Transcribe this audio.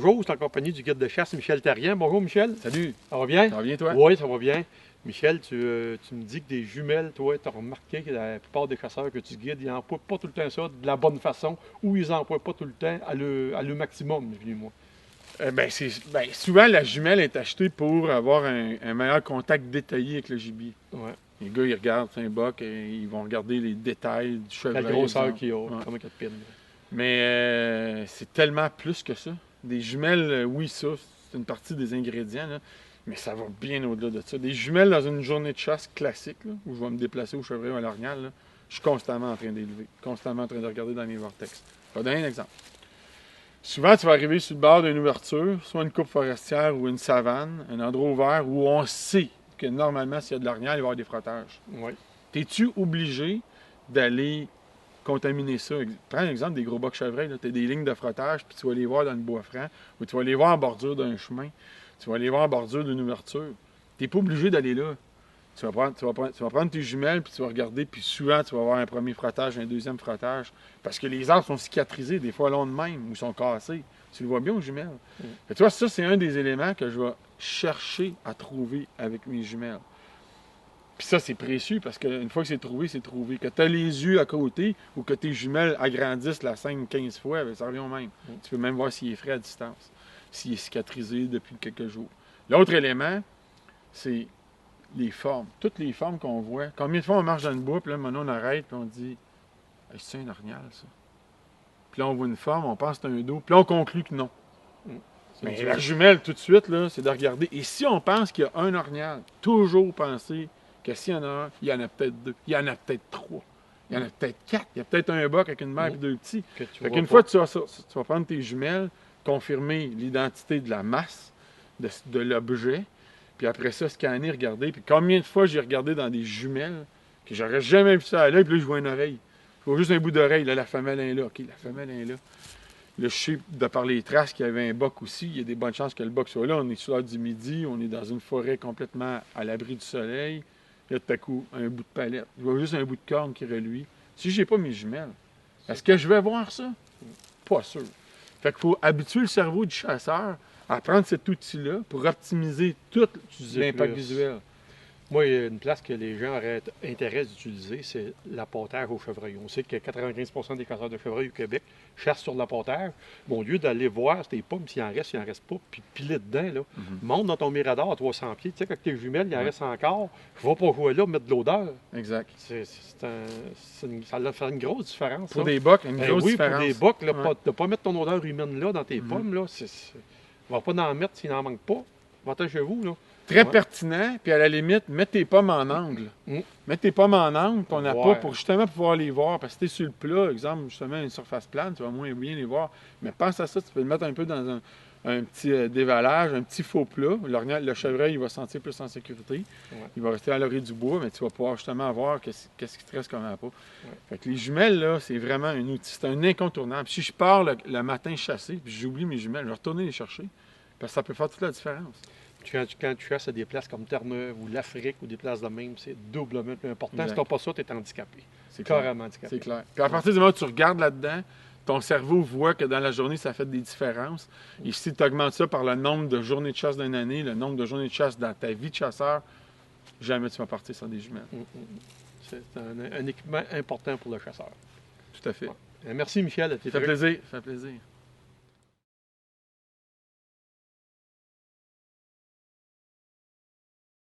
Bonjour, c'est en compagnie du guide de chasse Michel Therrien. Bonjour Michel. Salut, Ça va bien? ça va bien toi? Oui, ça va bien. Michel, tu me dis que des jumelles, toi, tu as remarqué que la plupart des chasseurs que tu guides, ils n'emploient pas tout le temps ça de la bonne façon ou ils n'emploient pas tout le temps à le maximum, je dis moi. Souvent, la jumelle est achetée pour avoir un meilleur contact détaillé avec le gibier. Ouais. Les gars, ils regardent c'est un buck et ils vont regarder les détails du chevreuil. La grosseur exemple. qu'il a, Ouais. comment il a de pine. Mais c'est tellement plus que ça. Des jumelles, oui, ça, c'est une partie des ingrédients, là, mais ça va bien au-delà de ça. Des jumelles dans une journée de chasse classique, là, où je vais me déplacer au chevreuil ou à l'orignal, là, je suis constamment en train d'élever, constamment en train de regarder dans mes vortex. Je vais donner un exemple. Souvent, tu vas arriver sur le bord d'une ouverture, soit une coupe forestière ou une savane, un endroit ouvert où on sait que normalement, s'il y a de l'orignal, il va y avoir des frottages. Oui. Es-tu obligé d'aller contaminer ça? Prends l'exemple des gros bocs chevreuils. Tu as des lignes de frottage, puis tu vas les voir dans le bois franc, ou tu vas les voir en bordure d'un chemin, tu vas les voir en bordure d'une ouverture. Tu n'es pas obligé d'aller là. Tu vas prendre tes jumelles, puis tu vas regarder, puis souvent, tu vas avoir un premier frottage, un deuxième frottage, parce que les arbres sont cicatrisés, des fois longs de même, ou sont cassés. Tu le vois bien aux jumelles. Fait que tu vois, ça, c'est un des éléments que je vais chercher à trouver avec mes jumelles. Puis ça, c'est précieux, parce qu'une fois que c'est trouvé, c'est trouvé. Que tu as les yeux à côté, ou que tes jumelles agrandissent la scène 15 fois, bien, ça revient au même. Tu peux même voir s'il est frais à distance, s'il est cicatrisé depuis quelques jours. L'autre élément, c'est les formes, toutes les formes qu'on voit. Combien de fois on marche dans le bois, puis là, maintenant on arrête, puis on dit hey, c'est un orignal, ça. Puis là, on voit une forme, on pense que c'est un dos, puis là, on conclut que non. Mais la jumelle, tout de suite, là, c'est de regarder. Et si on pense qu'il y a un orignal, toujours penser que s'il y en a un, il y en a peut-être deux, il y en a peut-être trois, il y en a peut-être quatre, il y a peut-être un boc avec une mère et deux petits. Fait qu'une fois que tu vas prendre tes jumelles, confirmer l'identité de la masse, de l'objet, puis après ça, scanner, regarder. Puis combien de fois j'ai regardé dans des jumelles que j'aurais jamais vu ça à l'œil, puis là, je vois une oreille. Je vois juste un bout d'oreille. Là, la femelle est là. OK, la femelle est là. Là, je sais, de par les traces, qu'il y avait un boc aussi. Il y a des bonnes chances que le boc soit là. On est sur l'heure du midi. On est dans une forêt complètement à l'abri du soleil. Là, tout à coup, un bout de palette. Je vois juste un bout de corne qui reluit. Si je n'ai pas mes jumelles, est-ce que je vais voir ça? Pas sûr. Fait qu'il faut habituer le cerveau du chasseur à prendre cet outil-là pour optimiser tout l'impact visuel. Moi, il y a une place que les gens auraient intérêt d'utiliser, c'est l'appontage au chevreuil. On sait que 95% des chasseurs de chevreuil au Québec chassent sur l'appontage. Bon, au lieu d'aller voir tes pommes, s'il en reste pas, puis piler dedans, là, monte dans ton mirador à 300 pieds. Tu sais, quand tes jumelles, il en reste encore, je vais pas jouer là, mettre de l'odeur. Exact. Ça va faire une grosse différence. Pour là. des bocs, une grosse différence. Pour des bocs, là, de ne pas mettre ton odeur humaine là dans tes pommes, là, on va pas en mettre s'il n'en manque pas. Va-t'en chez vous, là. Très pertinent, puis à la limite, mets tes pommes en angle. Mets tes pommes en angle, ton appât, pour justement pouvoir les voir. Parce que si tu es sur le plat, exemple, justement, une surface plane, tu vas moins bien les voir. Mais pense à ça, tu peux le mettre un peu dans un petit dévalage, un petit faux plat. Le chevreuil, il va se sentir plus en sécurité. Il va rester à l'orée du bois, mais tu vas pouvoir justement voir qu'est-ce qui te reste comme appât. Fait que les jumelles, là, c'est vraiment un outil, c'est un incontournable. Si je pars le matin chasser, puis j'oublie mes jumelles, je vais retourner les chercher. Parce que ça peut faire toute la différence. Quand tu chasses à des places comme Terre-Neuve ou l'Afrique ou des places de même, c'est doublement plus important. Exact. Si tu n'as pas ça, tu es handicapé. C'est carrément handicapé. C'est clair. Puis à partir du moment où tu regardes là-dedans, ton cerveau voit que dans la journée, ça fait des différences. Et si tu augmentes ça par le nombre de journées de chasse d'une année, le nombre de journées de chasse dans ta vie de chasseur, jamais tu vas partir sans des jumelles. C'est un équipement important pour le chasseur. Tout à fait. Merci, Michel. Ça fait plaisir. Ça fait plaisir.